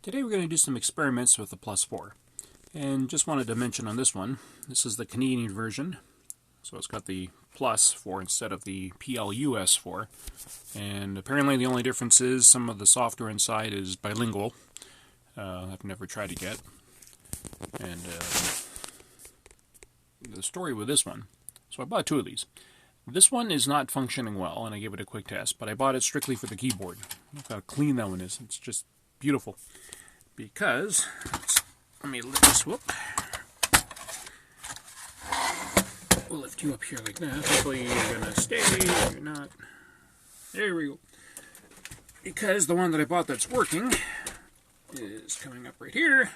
Today we're going to do some experiments with the Plus 4. And just wanted to mention on this one, this is the Canadian version. So it's got the Plus 4 instead of the PLUS 4. And apparently the only difference is some of the software inside is bilingual. I've never tried it yet. And the story with this one, so I bought two of these. This one is not functioning well, and I gave it a quick test, but I bought it strictly for the keyboard. Look how clean that one is. It's just beautiful. Because, let me lift this, whoop. We'll lift you up here like that. Hopefully you're going to stay, if you're not. There we go. Because the one that I bought that's working is coming up right here.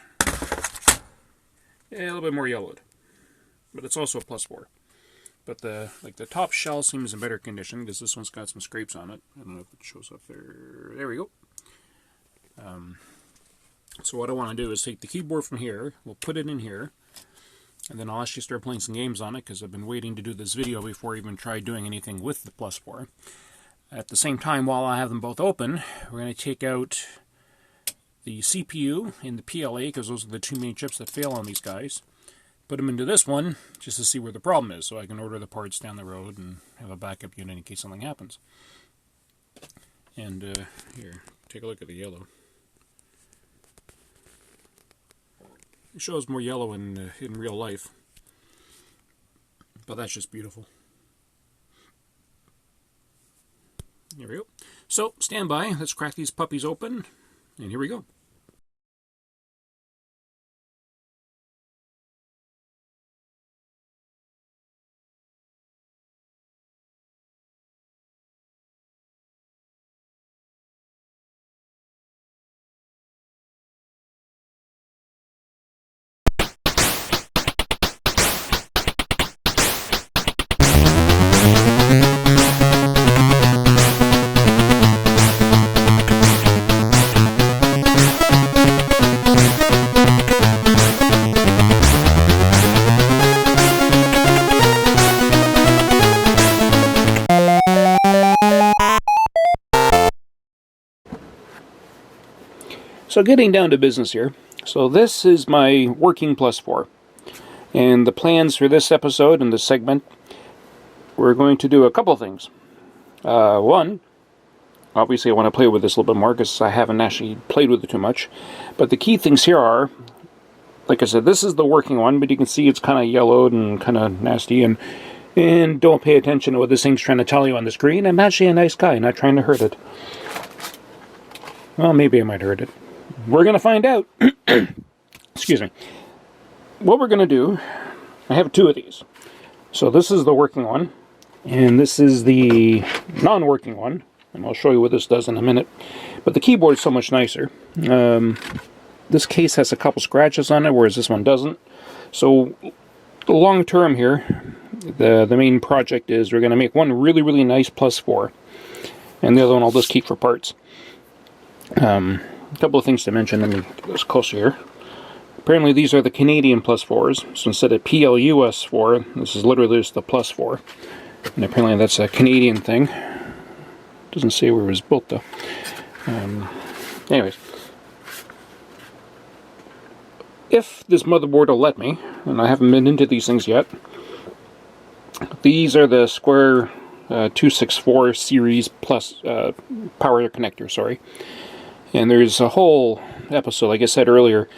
Yeah, a little bit more yellowed. But it's also a Plus 4. But the top shell seems in better condition because this one's got some scrapes on it. I don't know if it shows up there. There we go. So what I want to do is take the keyboard from here, we'll put it in here, and then I'll actually start playing some games on it because I've been waiting to do this video before I even try doing anything with the Plus 4. At the same time, while I have them both open, we're going to take out the CPU and the PLA because those are the two main chips that fail on these guys. Put them into this one just to see where the problem is so I can order the parts down the road and have a backup unit in case something happens. And here, take a look at the yellow. It shows more yellow in real life, but that's just beautiful. There we go. So, stand by. Let's crack these puppies open, and here we go. So getting down to business here. So this is my working Plus 4. And the plans for this episode and this segment, we're going to do a couple things. One, obviously I want to play with this a little bit more because I haven't actually played with it too much. But the key things here are, like I said, this is the working one, but you can see it's kind of yellowed and kind of nasty. And don't pay attention to what this thing's trying to tell you on the screen. I'm actually a nice guy, not trying to hurt it. Well, maybe I might hurt it. We're going to find out. Excuse me. What we're going to do, I have two of these. So this is the working one, and this is the non-working one. And I'll show you what this does in a minute. But the keyboard is so much nicer. This case has a couple scratches on it, whereas this one doesn't. So long term here, the main project is we're going to make one really, really nice Plus 4. And the other one I'll just keep for parts. A couple of things to mention. Let me get this closer here. Apparently these are the Canadian Plus 4s. So instead of PLUS 4, this is literally just the Plus 4. And apparently that's a Canadian thing. Doesn't say where it was built though. Anyways. If this motherboard will let me, and I haven't been into these things yet, these are the Square 264 series plus power connector, sorry. And there's a whole episode, like I said earlier.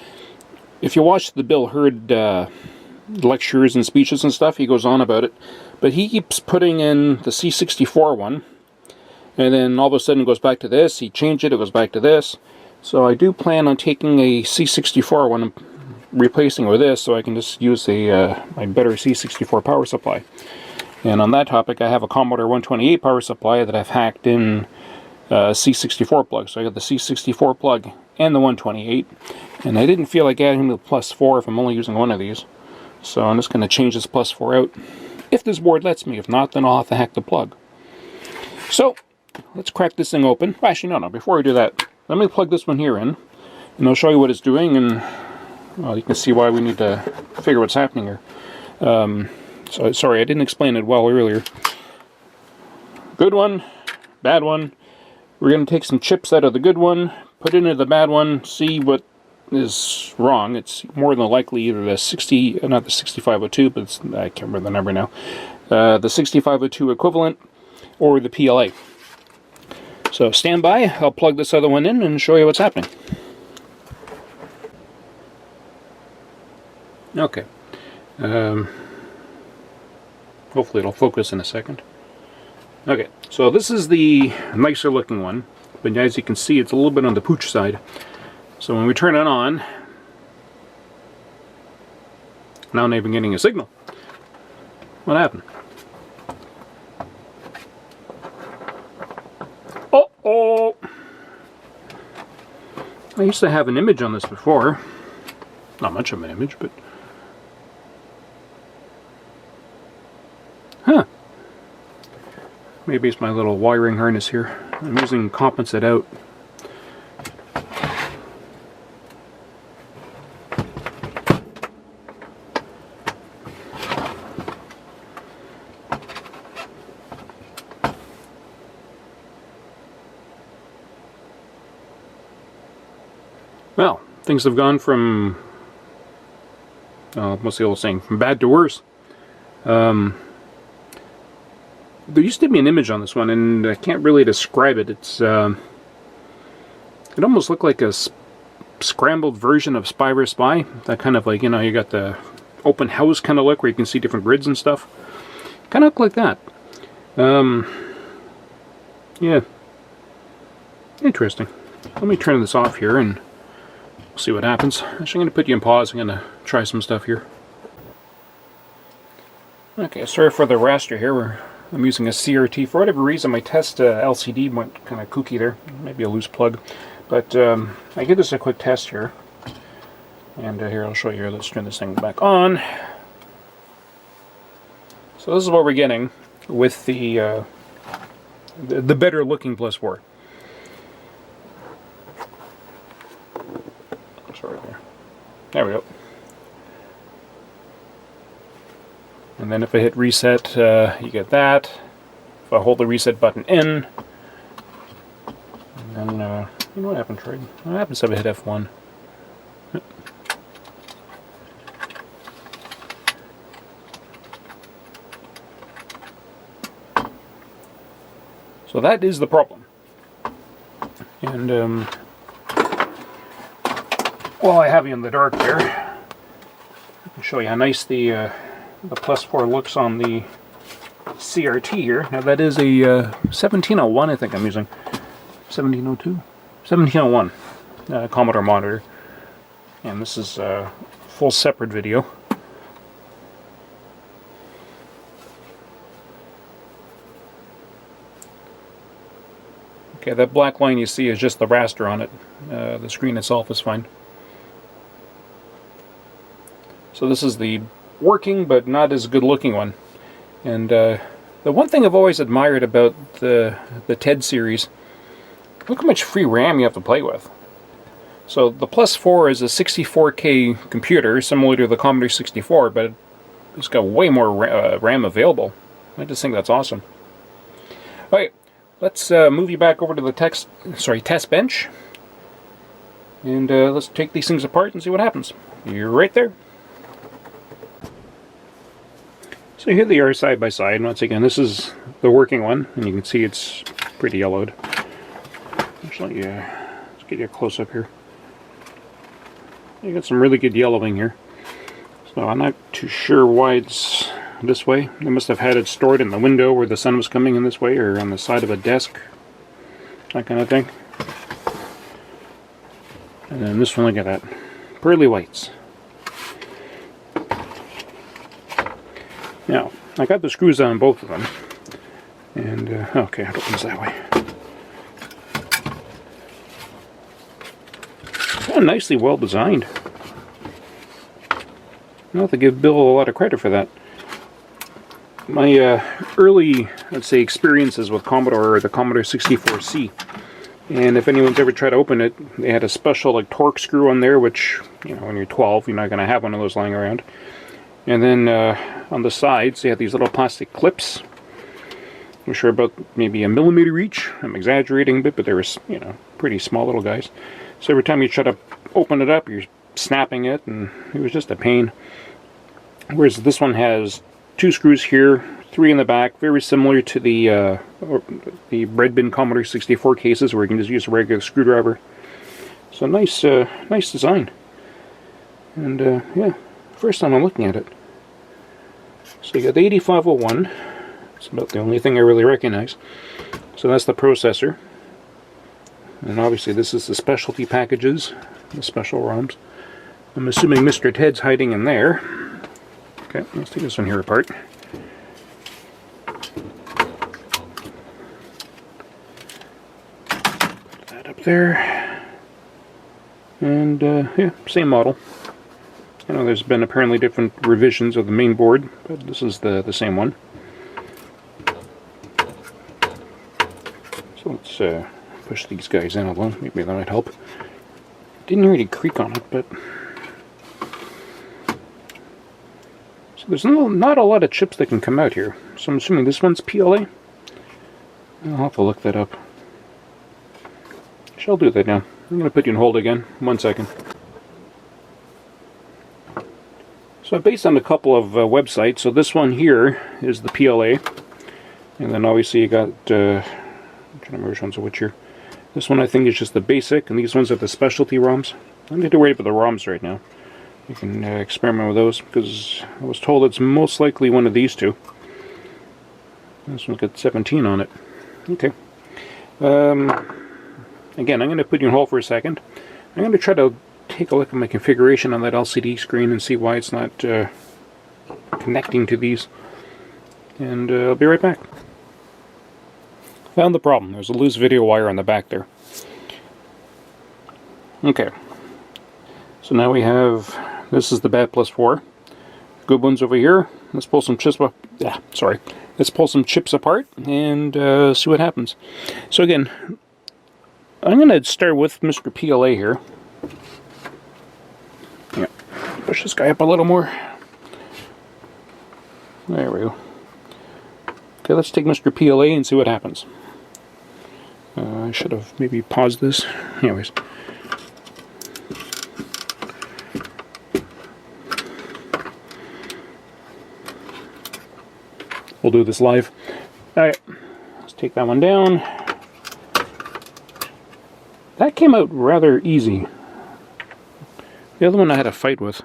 If you watch the Bil Herd lectures and speeches and stuff, he goes on about it. But he keeps putting in the C64 one, and then all of a sudden it goes back to this. He changed it, it goes back to this. So I do plan on taking a C64 one and replacing it with this, so I can just use my better C64 power supply. And on that topic, I have a Commodore 128 power supply that I've hacked in C64 plug. So I got the C64 plug and the 128. And I didn't feel like adding the Plus 4 if I'm only using one of these. So I'm just going to change this Plus 4 out. If this board lets me. If not, then I'll have to hack the plug. So, let's crack this thing open. Actually, no. Before I do that, let me plug this one here in. And I'll show you what it's doing. And well, you can see why we need to figure what's happening here. So, sorry, I didn't explain it well earlier. Good one, bad one. We're going to take some chips out of the good one, put it into the bad one, see what is wrong. It's more than likely either the 6502, but I can't remember the number now, the 6502 equivalent, or the PLA. So stand by, I'll plug this other one in and show you what's happening. Okay. Hopefully it'll focus in a second. Okay, so this is the nicer looking one, but as you can see it's a little bit on the pooch side. So when we turn it on, now I'm not even getting a signal. What happened? Uh-oh! I used to have an image on this before. Not much of an image, but... Huh. Maybe it's my little wiring harness here. I'm using compensate out. Well, things have gone from, what's the old saying, from bad to worse. There used to be an image on this one, and I can't really describe it. It's, it almost looked like a scrambled version of Spy vs. Spy. That kind of like, you know, you got the open house kind of look where you can see different grids and stuff. Kind of look like that. Yeah. Interesting. Let me turn this off here and see what happens. Actually, I'm going to put you in pause. I'm going to try some stuff here. Okay, sorry for the raster here. I'm using a CRT. For whatever reason, my test LCD went kind of kooky there. Maybe a loose plug. But I give this a quick test here. And here, I'll show you. Let's turn this thing back on. So this is what we're getting with the better looking Plus 4. Sorry there. There we go. And then if I hit reset, you get that. If I hold the reset button in, and then, you know what happens, right? What happens if I hit F1? So that is the problem. And, while I have you in the dark here, I can show you how nice the Plus 4 looks on the CRT here. Now that is a 1701, I think I'm using. 1702? 1701 Commodore monitor. And this is a full separate video. Okay, that black line you see is just the raster on it. The screen itself is fine. So this is the working but not as good looking one. And the one thing I've always admired about the TED series, look how much free RAM you have to play with. So the Plus 4 is a 64K computer, similar to the Commodore 64, but it's got way more RAM available. I just think that's awesome. Alright, let's move you back over to the test bench. And let's take these things apart and see what happens. You're right there. So here they are side by side. Once again, this is the working one, and you can see it's pretty yellowed. Actually, let's get you a close up here. You got some really good yellowing here. So I'm not too sure why it's this way. They must have had it stored in the window where the sun was coming in this way, or on the side of a desk, that kind of thing. And then this one, look at that, pearly whites. Now, I got the screws on both of them, and okay, it opens that way. Kind of nicely well designed. I have to give Bill a lot of credit for that. My early, let's say, experiences with Commodore are the Commodore 64C, and if anyone's ever tried to open it, they had a special like torque screw on there, which, you know, when you're 12, you're not going to have one of those lying around. And then on the sides, they had these little plastic clips. I'm sure about maybe a millimeter each. I'm exaggerating a bit, but they were, you know, pretty small little guys. So every time you try to open it up, you're snapping it, and it was just a pain. Whereas this one has 2 screws here, 3 in the back, very similar to the bread bin Commodore 64 cases, where you can just use a regular screwdriver. So nice, nice design. And yeah, first time I'm looking at it. So you got the 8501. It's about the only thing I really recognize. So that's the processor. And obviously this is the specialty packages, the special ROMs. I'm assuming Mr. Ted's hiding in there. Okay, let's take this one here apart. Put that up there. And yeah, same model. I know there's been apparently different revisions of the main board, but this is the same one. So let's push these guys in a little. Maybe that might help. Didn't hear any creak on it, but so there's not a lot of chips that can come out here. So I'm assuming this one's PLA. I'll have to look that up. Shall do that now. I'm going to put you on hold again. 1 second. So based on a couple of websites, so this one here is the PLA, and then obviously you got, I'm trying to remember which ones are which here. This one I think is just the basic, and these ones are the specialty ROMs. I'm going to wait for the ROMs right now. You can experiment with those, because I was told it's most likely one of these two. This one's got 17 on it. Okay. Again, I'm going to put you on hold for a second. I'm going to try to take a look at my configuration on that LCD screen and see why it's not connecting to these. And I'll be right back. Found the problem. There's a loose video wire on the back there. Okay. So now we have, this is the bad plus 4. Good ones over here. Let's pull some chips up. Let's pull some chips apart and see what happens. So again, I'm going to start with Mr. PLA here. Yeah, push this guy up a little more. There we go. Okay, let's take Mr. PLA and see what happens. I should have maybe paused this. Anyways. We'll do this live. Alright, let's take that one down. That came out rather easy. The other one I had a fight with.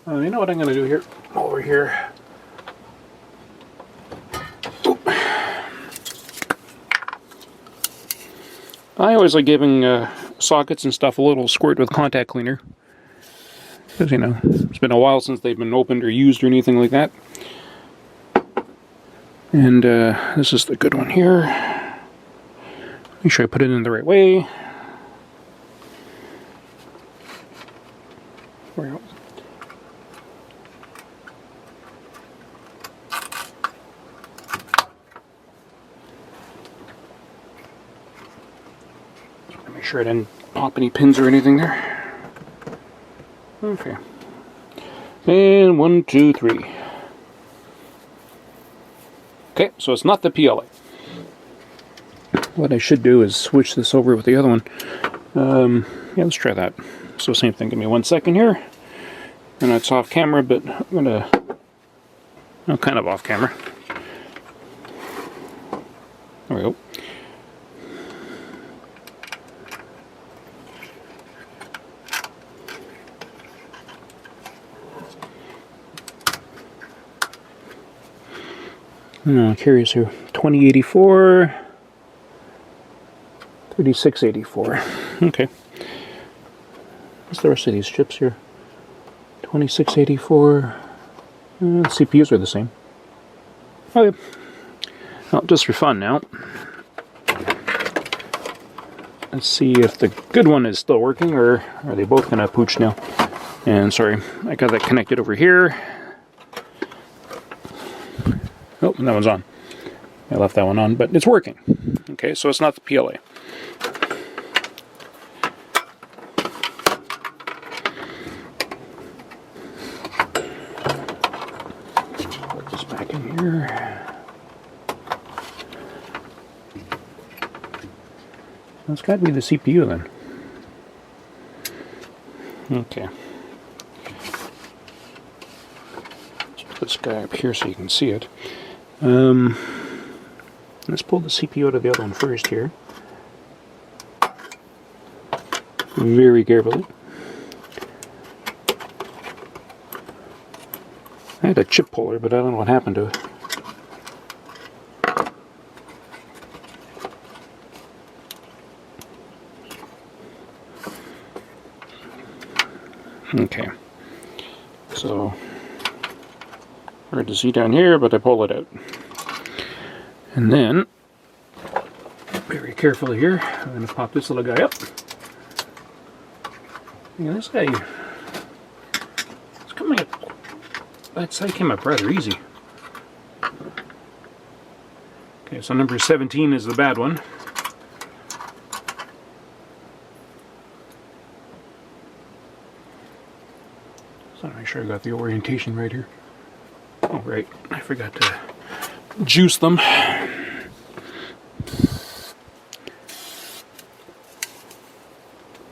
You know what I'm going to do here? Over here. Ooh. I always like giving sockets and stuff a little squirt with contact cleaner. Because, you know, it's been a while since they've been opened or used or anything like that. And this is the good one here. Make sure I put it in the right way. There we go. Make sure I didn't pop any pins or anything there. Okay. And 1, 2, 3. Okay, so it's not the PLA. What I should do is switch this over with the other one. Yeah, let's try that. So same thing, give me 1 second here. And it's off camera, but I'm gonna, well, kind of off camera. There we go. I'm curious here. 2084, 3684. Okay. What's the rest of these chips here? 2684. CPUs are the same. Okay. Well, just for fun now. Let's see if the good one is still working, or are they both gonna pooch now? And sorry, I got that connected over here. Oh, and that one's on. I left that one on, but it's working. Okay, so it's not the PLA. Put this back in here. That's got to be the CPU then. Okay. Let's put this guy up here so you can see it. Let's pull the CPU out of the other one first here. Very carefully. I had a chip puller, but I don't know what happened to it. Okay, so hard to see down here, but I pull it out. And then, very carefully here, I'm going to pop this little guy up. Yeah, this guy, it's coming up, that side came up rather easy. Okay, so number 17 is the bad one. So make sure I got the orientation right here. Oh, right, I forgot to juice them.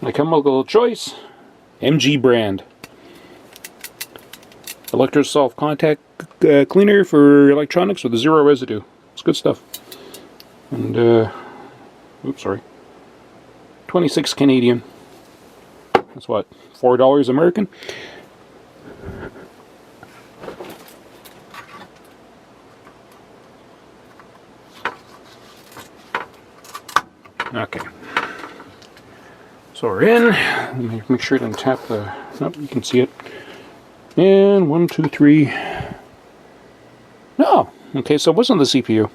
My chemical choice, MG brand. Electrosolve contact cleaner for electronics with 0 residue. It's good stuff. And, oops, sorry. 26 Canadian. That's what, $4 American? Okay. So we're in. Let me make sure I didn't tap the... Nope, you can see it. And 1, 2, 3. No! Okay, so it wasn't the CPU.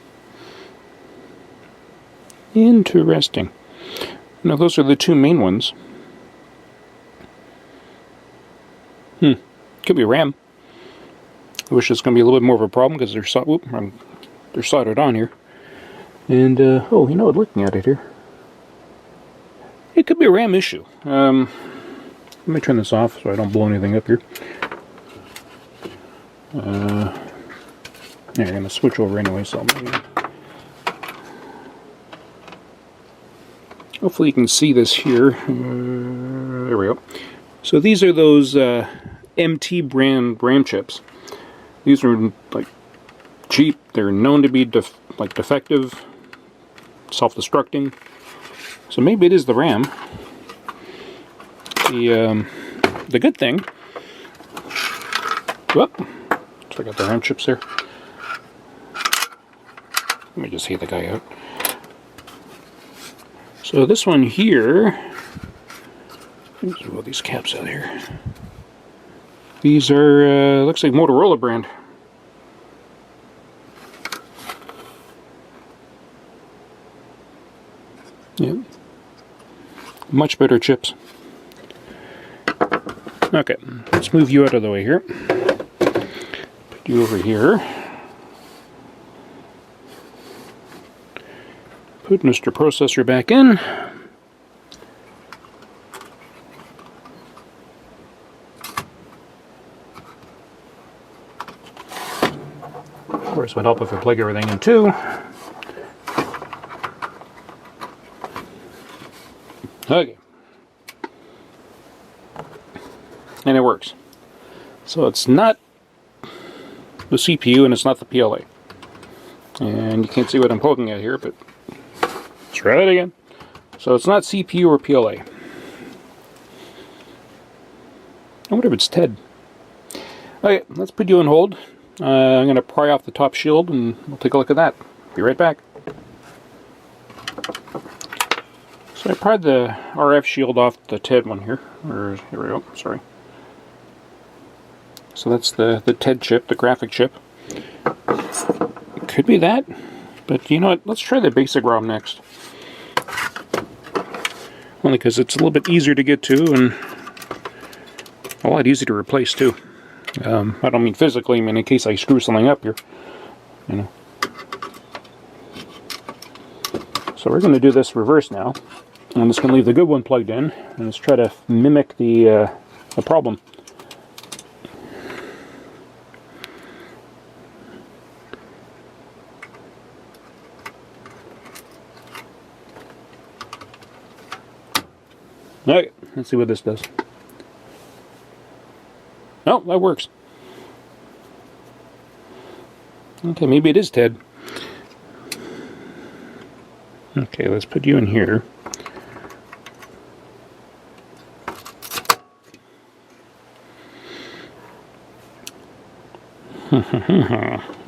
Interesting. Now those are the two main ones. Could be RAM. I wish it's going to be a little bit more of a problem because they're soldered on here. And, oh, you know what, looking at it here. It could be a RAM issue. Let me turn this off so I don't blow anything up here. Yeah, I'm going to switch over anyway, so maybe... Hopefully you can see this here. There we go. So these are those MT brand RAM chips. These are like cheap. They're known to be defective, self-destructing. So maybe it is the RAM. The good thing. Whoop! Forgot the RAM chips there. Let me just heat the guy out. So this one here. Let's roll these caps out here. These are looks like Motorola brand. Yep. Much better chips. Okay, let's move you out of the way here. Put you over here. Put Mr. Processor back in. Of course, it would help if I plug everything in too. Okay. And it works. So it's not the CPU and it's not the PLA. And you can't see what I'm poking at here, but let's try it again. So it's not CPU or PLA. I wonder if it's TED. Okay, let's put you on hold. I'm going to pry off the top shield and we'll take a look at that. Be right back. So I pried the RF shield off the TED one here. Or, here we go, sorry. So that's the TED chip, the graphic chip. It could be that, but you know what, let's try the basic ROM next. Only because it's a little bit easier to get to and a lot easier to replace too. I don't mean physically, I mean in case I screw something up here. You know. So we're going to do this reverse now. I'm just going to leave the good one plugged in and let's try to mimic the problem. Okay, let's see what this does. Oh, that works. Okay, maybe it is Ted. Okay, let's put you in here.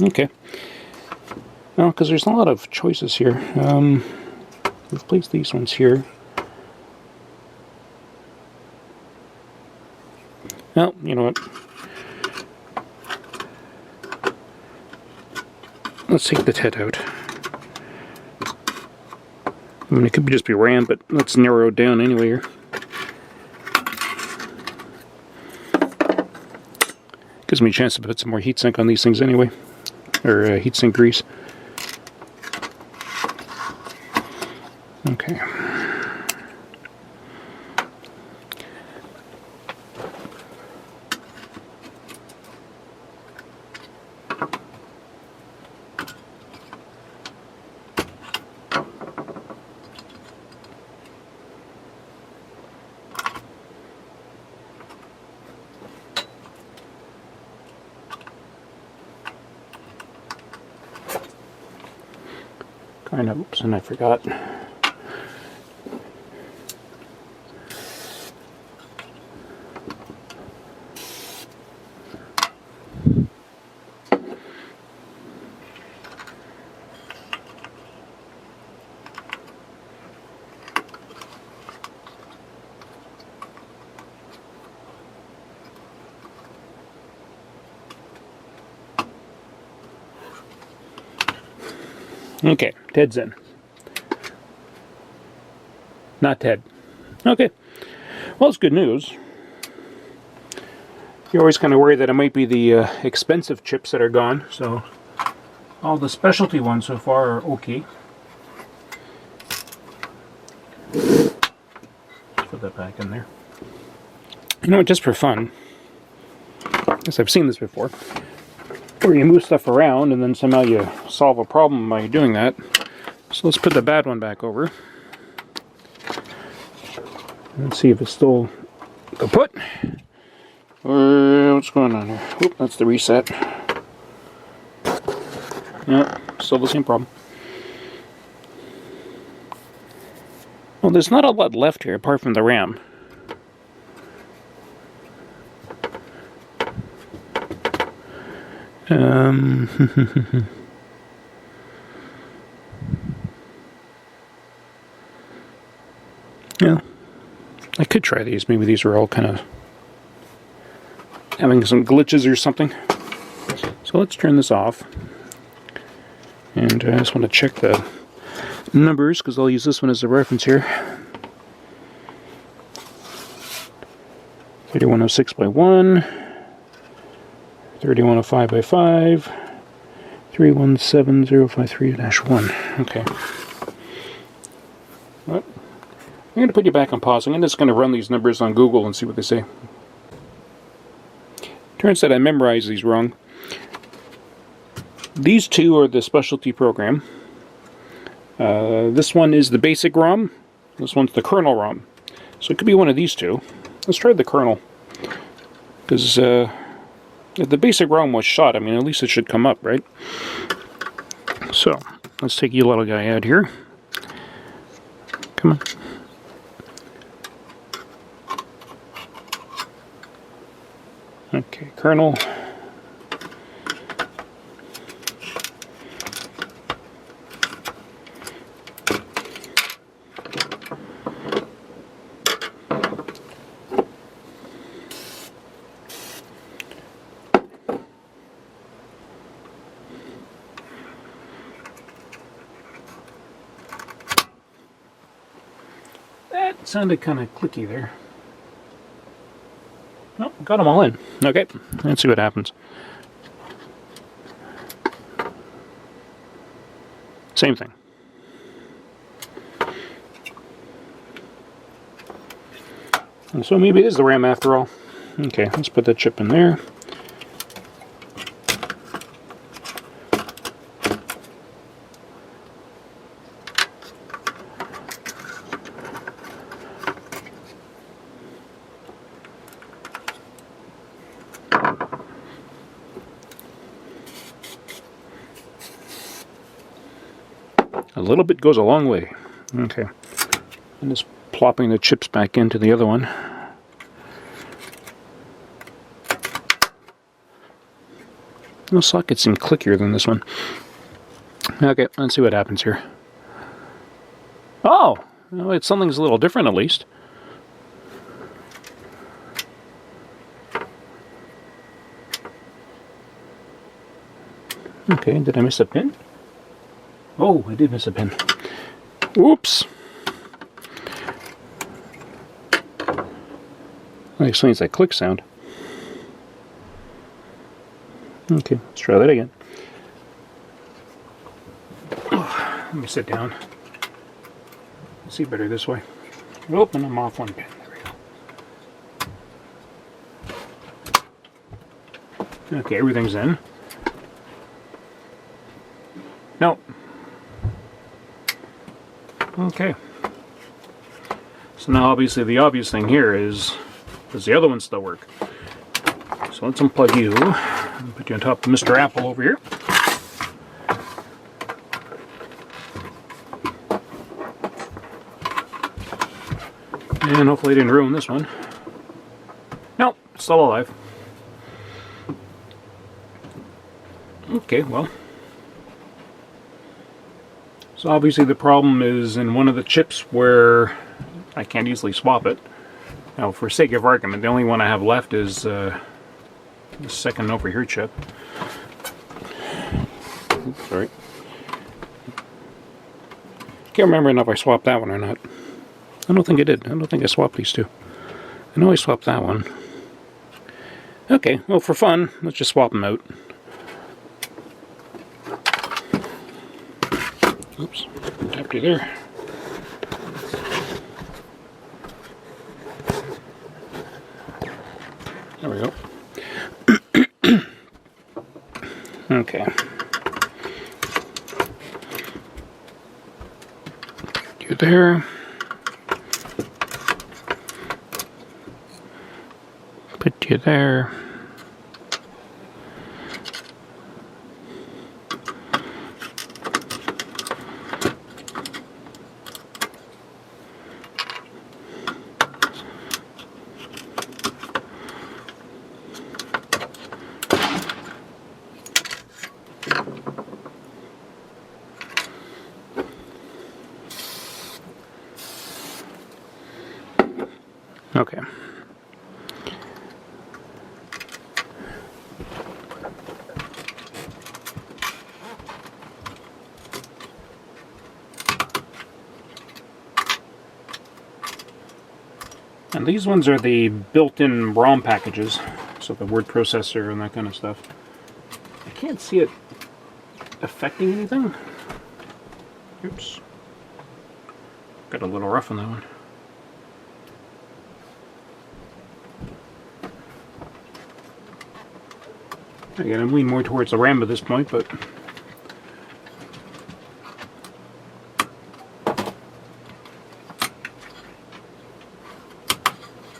Okay. Well, because there's a lot of choices here. We've placed these ones here. Well, you know what? Let's take the Ted out. I mean, it could just be RAM, but let's narrow it down anyway here. Gives me a chance to put some more heatsink on these things anyway, or heatsink grease. Okay. Oops, and I forgot. Okay, Ted's in. Not Ted. Okay. Well, it's good news. You're always kind of worried that it might be the expensive chips that are gone, so all the specialty ones so far are okay. Let's put that back in there. You know, just for fun, because I've seen this before, where you move stuff around and then somehow you solve a problem by doing that. So let's put the bad one back over. Let's see if it's still kaput. Or what's going on here? Oop, that's the reset. Yeah, still the same problem. Well, there's not a lot left here apart from the RAM. Yeah. I could try these. Maybe these are all kind of having some glitches or something. So let's turn this off. And I just want to check the numbers because I'll use this one as a reference here. 3106 by 1, 3105 by 5, 317053-1. Okay. What? I'm going to put you back on pause. I'm just going to run these numbers on Google and see what they say. Turns out I memorized these wrong. These two are the specialty program. This one is the basic ROM. This one's the kernel ROM. So it could be one of these two. Let's try the kernel. Because if the basic ROM was shot, I mean, at least it should come up, right? So, let's take you little guy out here. Come on. Okay, kernel. That sounded kind of clicky there. Oh, got them all in. Okay, let's see what happens. Same thing. And so maybe it is the RAM after all. Okay, let's put that chip in there. little bit goes a long way. Okay. And just plopping the chips back into the other one. The sockets seem clickier than this one. Okay, let's see what happens here. Oh! Well, it's something's a little different at least. Okay, did I miss a pin? Oh, I did miss a pin. Oops! That explains that click sound. Okay, let's try that again. Oh, let me sit down. See better this way. Oh, and I'm off one pin. There we go. Okay, everything's in. No. Okay. So now obviously the obvious thing here is, does the other one still work? So let's unplug you and put you on top of Mr. Apple over here. And hopefully I didn't ruin this one. Nope, it's still alive. Okay, well. So obviously the problem is in one of the chips where I can't easily swap it. Now for sake of argument, the only one I have left is the second over here chip. Oops, sorry. Can't remember if I swapped that one or not. I don't think I did. I don't think I swapped these two. I know I swapped that one. Okay, well for fun, let's just swap them out. Oops, tapped you there. There we go. Okay. You there. Put you there. Okay. And these ones are the built-in ROM packages, so the word processor and that kind of stuff. I can't see it affecting anything. Oops. Got a little rough on that one. Again, I'm leaning more towards the RAM at this point, but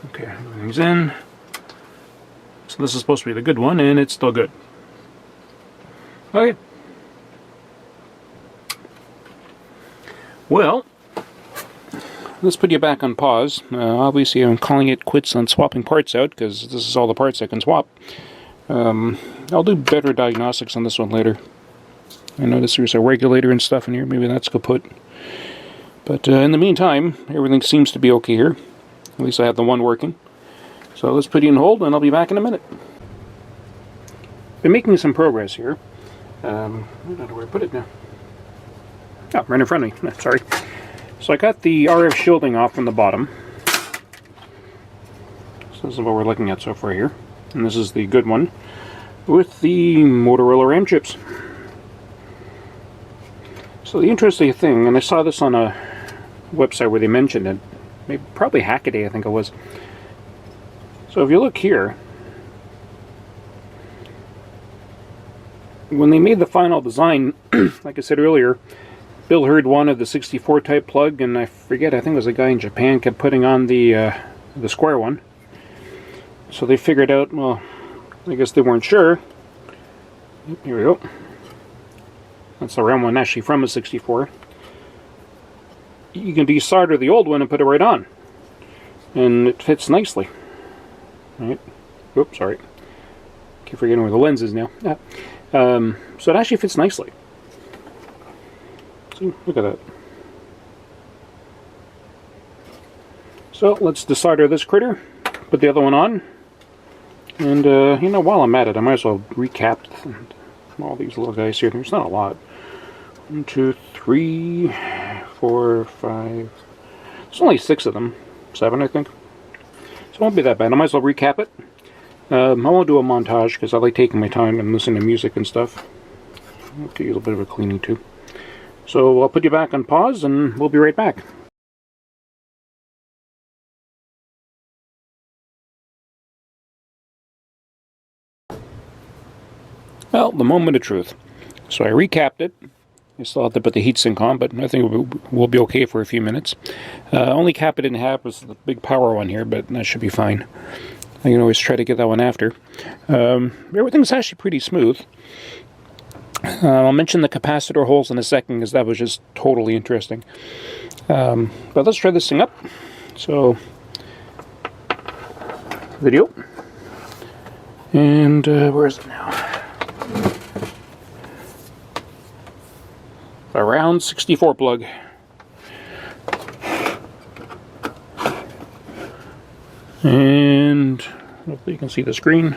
okay, everything's in. So this is supposed to be the good one, and it's still good. Okay. Well, let's put you back on pause. Obviously, I'm calling it quits on swapping parts out, because this is all the parts I can swap. I'll do better diagnostics on this one later. I noticed there's a regulator and stuff in here. Maybe that's kaput. But in the meantime, everything seems to be okay here. At least I have the one working. So let's put you in hold, and I'll be back in a minute. Been making some progress here. I don't know where I put it now. Oh, right in front of me. Sorry. So I got the RF shielding off from the bottom. So this is what we're looking at so far here. And this is the good one with the Motorola RAM chips. So the interesting thing, and I saw this on a website where they mentioned it, maybe probably Hackaday I think it was. So if you look here, when they made the final design, like I said earlier, Bil Herd wanted the 64 type plug, and I forget, I think it was a guy in Japan kept putting on the square one. So they figured out, well, I guess they weren't sure. Here we go. That's the RAM one actually from a 64. you can desolder the old one and put it right on. And it fits nicely. Right? Oops, sorry. Keep forgetting where the lens is now. Yeah. So it actually fits nicely. See, look at that. So let's desolder this critter, put the other one on, and you know, while I'm at it, I might as well recap all these little guys here. There's not a lot. 1, 2, 3, 4, 5. There's only 6 of them. 7, I think. So it won't be that bad. I might as well recap it. I won't do a montage because I like taking my time and listening to music and stuff. I'll give you a little bit of a cleaning too. So I'll put you back on pause and we'll be right back. Well, the moment of truth. So I recapped it. I still have to put the heatsink on, but I think we'll be okay for a few minutes. Only cap it in half was the big power one here, but that should be fine. I can always try to get that one after. Everything's actually pretty smooth. I'll mention the capacitor holes in a second, because that was just totally interesting. But let's try this thing up. So, video. And where is it now? A round 64 plug. And hopefully you can see the screen.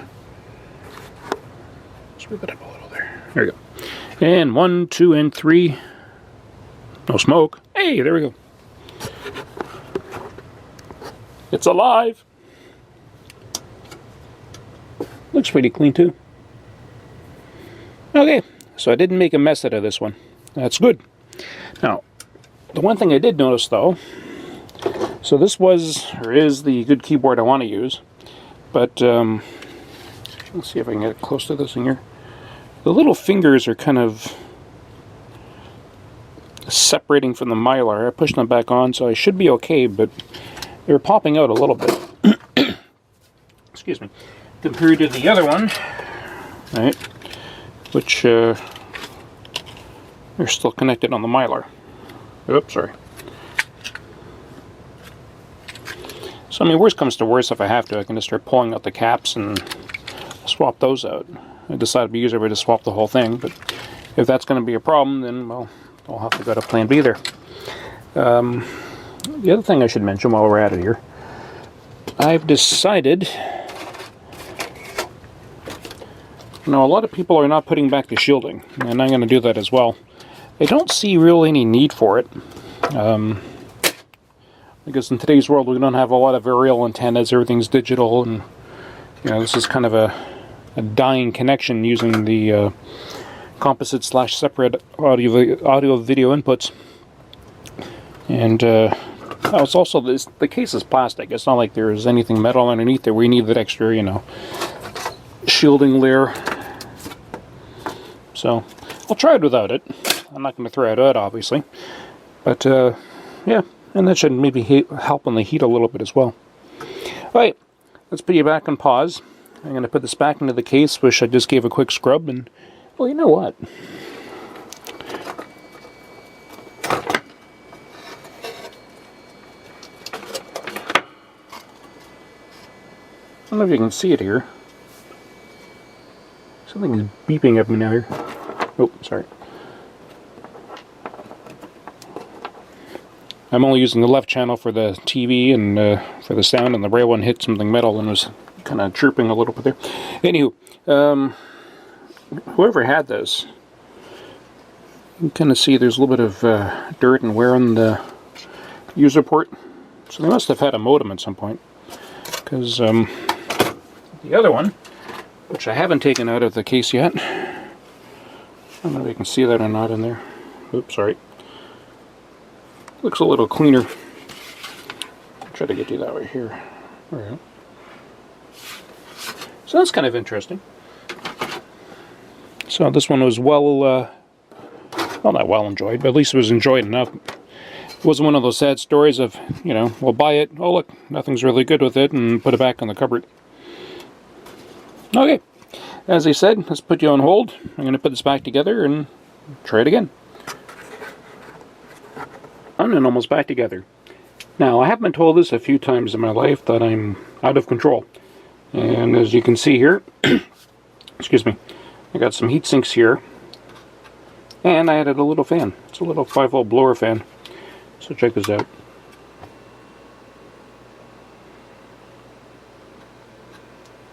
Screw that up a little there. There we go. And 1, 2, and 3. No smoke. Hey, there we go. It's alive. Looks pretty clean too. Okay, so I didn't make a mess out of this one. That's good. Now, the one thing I did notice though, so this was, or is, the good keyboard I want to use, but let's see if I can get close to this thing here. The little fingers are kind of separating from the mylar. I pushed them back on, so I should be okay, but they're popping out a little bit. Excuse me. Compared to the other one, right, which they're still connected on the mylar. Oops, sorry. So I mean, worst comes to worst, if I have to, I can just start pulling out the caps and swap those out. I decided to use everybody to swap the whole thing, but if that's going to be a problem, then, well, I'll have to go to plan B there. The other thing I should mention while we're at it here, I've decided, you know, a lot of people are not putting back the shielding, and I'm going to do that as well. I don't see really any need for it, because in today's world we don't have a lot of aerial antennas, everything's digital, and you know, this is kind of a dying connection using the composite / separate audio video inputs. And it's also the case is plastic. It's not like there's anything metal underneath there. We need that extra, you know, shielding layer. So I'll try it without it. I'm not going to throw it out, obviously, but yeah, and that should maybe help on the heat a little bit as well. All right, let's put you back on pause. I'm going to put this back into the case, which I just gave a quick scrub, and well, you know what? I don't know if you can see it here. Something is beeping at me now here. Oh, sorry. I'm only using the left channel for the TV and for the sound, and the right one hit something metal and was kind of chirping a little bit there. Anywho, whoever had this, you can kind of see there's a little bit of dirt and wear on the user port. So they must have had a modem at some point. Because the other one, which I haven't taken out of the case yet, I don't know if you can see that or not in there. Oops, sorry. Looks a little cleaner. I'll try to get you that way here. All right. So that's kind of interesting. So this one was well, not well enjoyed, but at least it was enjoyed enough. It wasn't one of those sad stories of, you know, we'll buy it, oh look, nothing's really good with it, and put it back on the cupboard. Okay, as I said, let's put you on hold. I'm going to put this back together and try it again. down and almost back together. Now, I have been told this a few times in my life that I'm out of control. And as you can see here, excuse me, I got some heat sinks here. And I added a little fan. It's a little 5-volt blower fan. So check this out.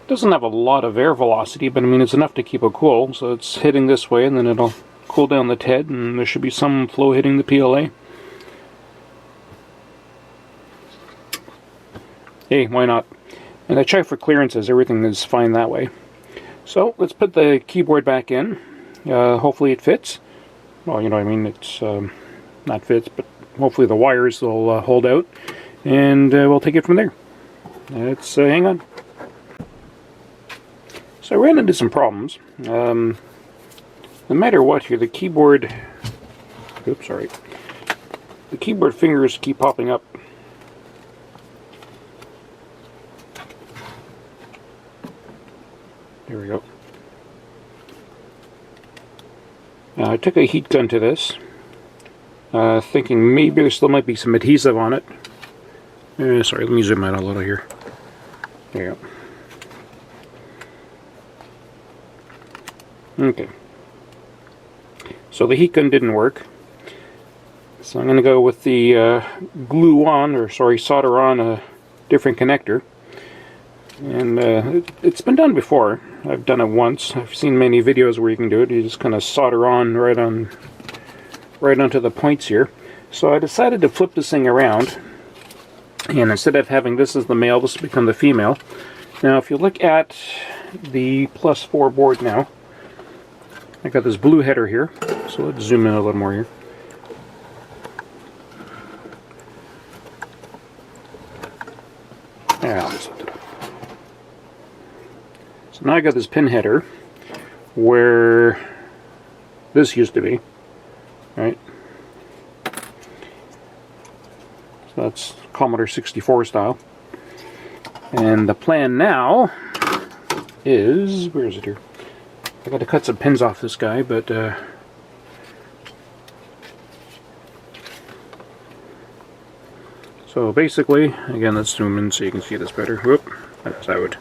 Doesn't have a lot of air velocity, but I mean it's enough to keep it cool. So it's hitting this way and then it'll cool down the TED and there should be some flow hitting the PLA. Hey, why not? And I checked for clearances, everything is fine that way. So let's put the keyboard back in. Hopefully it fits. Well, you know what I mean, it's not fits, but hopefully the wires will hold out. And we'll take it from there. Let's hang on. So I ran into some problems. No matter what here, the keyboard... Oops, sorry. The keyboard fingers keep popping up. There we go. I took a heat gun to this, thinking maybe there still might be some adhesive on it. Sorry, let me zoom out a little here. There you go. Okay. So the heat gun didn't work. So I'm going to go with the glue on, or sorry, solder on a different connector. And it's been done before. I've done it once. I've seen many videos where you can do it. You just kind of solder on right onto the points here. So I decided to flip this thing around, and instead of having this as the male, this will become the female. Now, if you look at the +4 board now, I got this blue header here. So let's zoom in a little more here. Yeah, I'll just lift it up. So now I got this pin header where this used to be, right? So that's Commodore 64 style. And the plan now is, where is it here? I got to cut some pins off this guy, but so basically, again, let's zoom in so you can see this better. Whoop, that's out.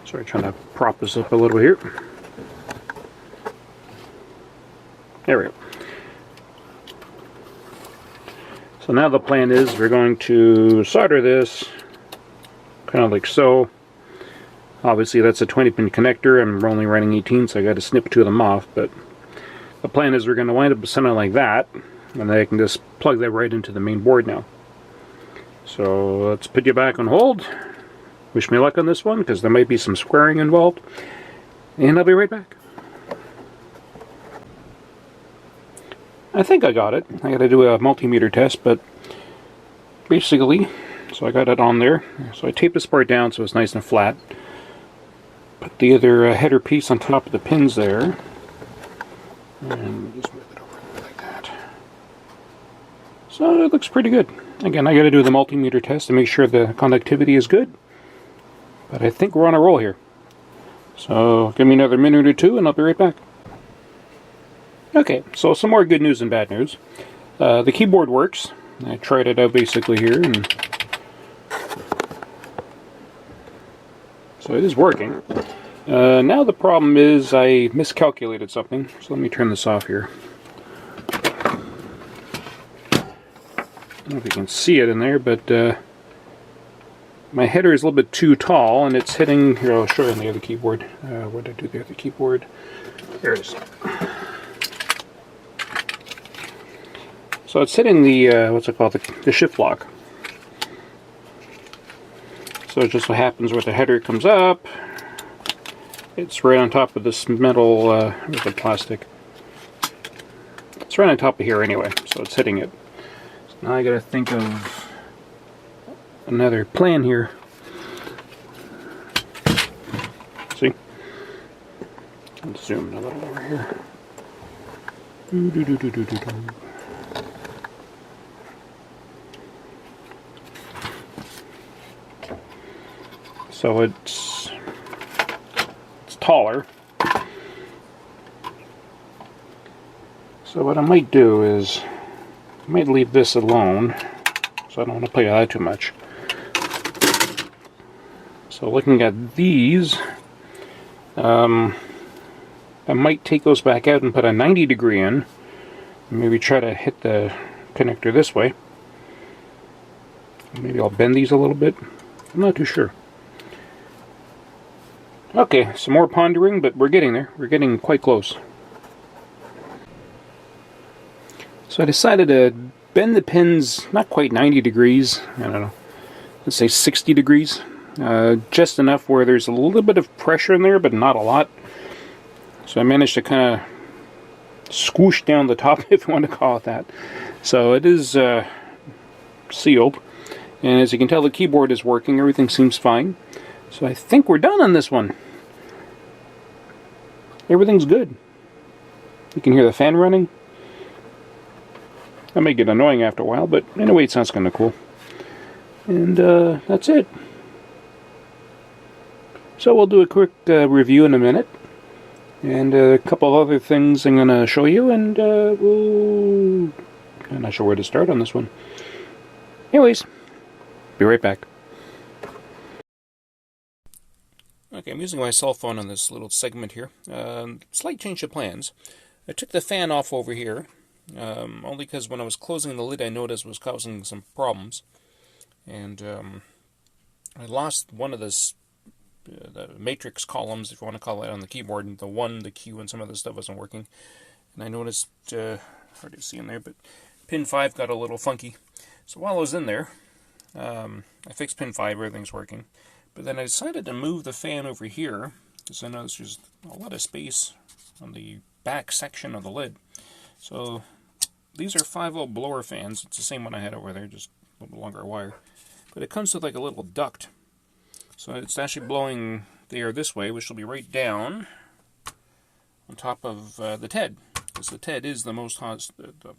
Sorry, trying to prop this up a little here. There we go. So now the plan is we're going to solder this kind of like so. Obviously that's a 20-pin connector. I'm only running 18, so I got to snip 2 of them off. But the plan is we're going to wind up with something like that, and then I can just plug that right into the main board now. So let's put you back on hold. Wish me luck on this one, because there might be some squaring involved. And I'll be right back. I think I got it. I got to do a multimeter test, but basically, so I got it on there. So I taped this part down so it's nice and flat. Put the other header piece on top of the pins there. And just move it over like that. So it looks pretty good. Again, I got to do the multimeter test to make sure the conductivity is good. But I think we're on a roll here. So give me another minute or two and I'll be right back. Okay, so some more good news and bad news. The keyboard works. I tried it out basically here, and so it is working. Now the problem is I miscalculated something, so let me turn this off here. I don't know if you can see it in there, but my header is a little bit too tall, and it's hitting, here I'll show you on the other keyboard. What did I do there, the keyboard? There it is. So it's hitting the, what's it called, the shift lock. So it just so happens where the header comes up, it's right on top of this metal, with the plastic. It's right on top of here anyway, so it's hitting it. So now I gotta think of another plan here. See? Let's zoom in a little over here. So it's taller, So what I might do is, I might leave this alone, so I don't want to play with that too much. So looking at these, I might take those back out and put a 90 degree in. Maybe try to hit the connector this way. Maybe I'll bend these a little bit. I'm not too sure. Okay, some more pondering, but we're getting there. We're getting quite close. So I decided to bend the pins not quite 90 degrees. I don't know. Let's say 60 degrees. Just enough where there's a little bit of pressure in there, but not a lot. So I managed to kind of squish down the top, if you want to call it that. So it is sealed. And as you can tell, the keyboard is working. Everything seems fine. So I think we're done on this one. Everything's good. You can hear the fan running. That may get annoying after a while, but anyway, it sounds kind of cool. And that's it. So we'll do a quick review in a minute. And a couple of other things I'm going to show you, and I'm not sure where to start on this one. Anyways, be right back. Okay, I'm using my cell phone on this little segment here. Slight change of plans. I took the fan off over here, only because when I was closing the lid I noticed it was causing some problems. And I lost one of the matrix columns, if you want to call it, on the keyboard. The 1, the Q, and some of the stuff wasn't working. And I noticed, hard to see in there, but pin 5 got a little funky. So while I was in there, I fixed pin 5, everything's working. But then I decided to move the fan over here, because I noticed there's a lot of space on the back section of the lid. So these are 5-volt blower fans. It's the same one I had over there, just a little longer wire. But it comes with like a little duct. So it's actually blowing the air this way, which will be right down on top of the TED. Because the TED is the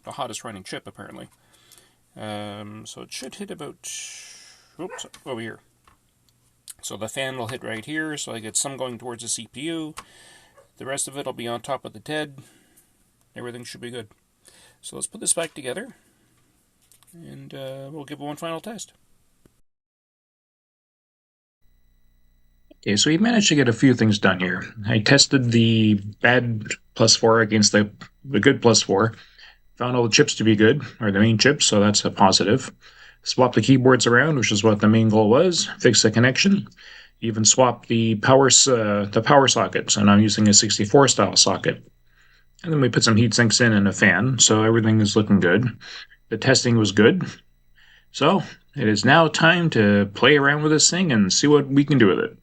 hottest running chip, apparently. So it should hit about, oops, over here. So the fan will hit right here, so I get some going towards the CPU. The rest of it will be on top of the TED. Everything should be good. So let's put this back together, and we'll give it one final test. Okay, so we managed to get a few things done here. I tested the bad +4 against the good +4. Found all the chips to be good, or the main chips, so that's a positive. Swap the keyboards around, which is what the main goal was. Fix the connection. Even swap the power socket. So now I'm using a 64 style socket. And then we put some heat sinks in and a fan, so everything is looking good. The testing was good. So it is now time to play around with this thing and see what we can do with it.